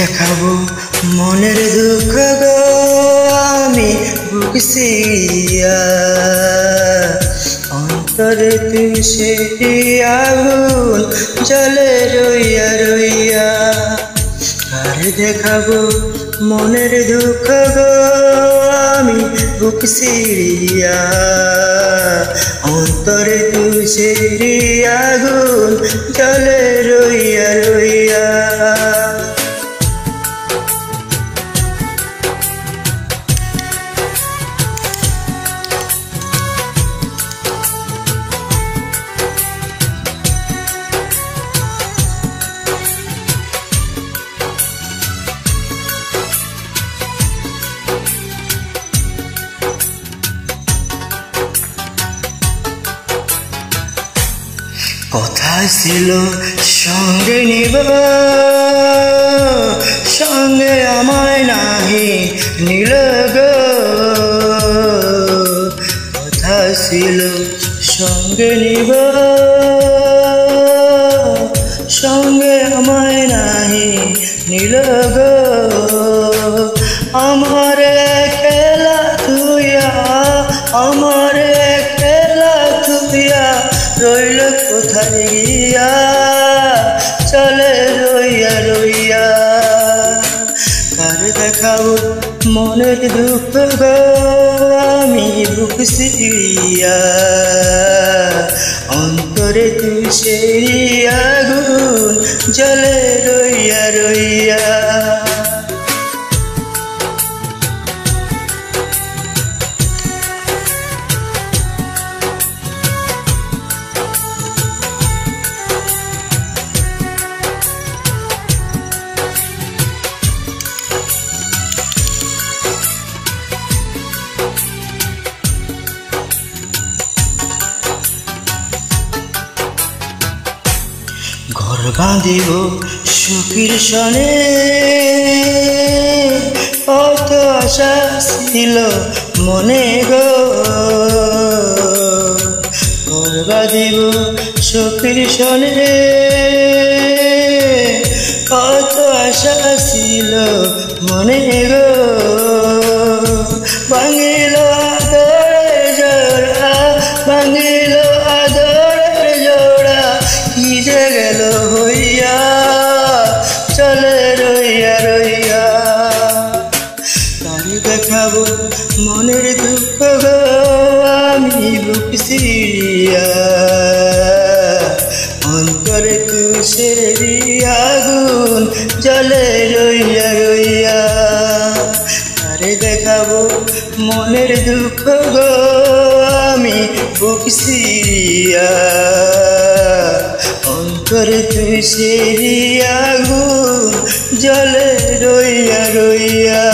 দেখাবো মনের দুঃখ গো আমি বুক সিরিয়া অন্তরে তুই সেই আগুন জ্বলে রইয়া রইয়া কার দেখাবো মনের দুঃখ গো আমি বুক সিরিয়া অন্তরে তুই সেই আগুন জ্বলে রইয়া রইয়া কথা ছিল সঙ্গে নিব সঙ্গে আমায় নাহি নিল গো কথা ছিল সঙ্গে নিব সঙ্গে আমায় নাহি নিল গো আমার খেলা তুইয়া আমার খেলা তুইয়া রইল কোথায় গিয়া চলে রইয়া রইয়া কার দেখাবো মনের দুঃখ গো আমি বুক সিরিয়া অন্তরে তুই সেই আগুন জ্বলে রইয়া রইয়া ঘর বাঁধিব সুখীর সনে কত আশা ছিল মনে গো ঘর বাঁধিব সুখীর সনে কত আশা ছিল মনে গো ভাঙিল আদরের জোড়া ভাঙিল আদরের জোড়া কি যে গেল হইয়া চলে রইয়া রইয়া কার দেখাবো মনের দুঃখ গো আমি বুক সিরিয়া অন্তরে তুই সেই আগুন জ্বলে রইয়া রইয়া কার দেখাবো মনের দুঃখ গো আমি বুক সিরিয়া অন্তরে তুই সেই আগুন জ্বলে রইয়া রইয়া।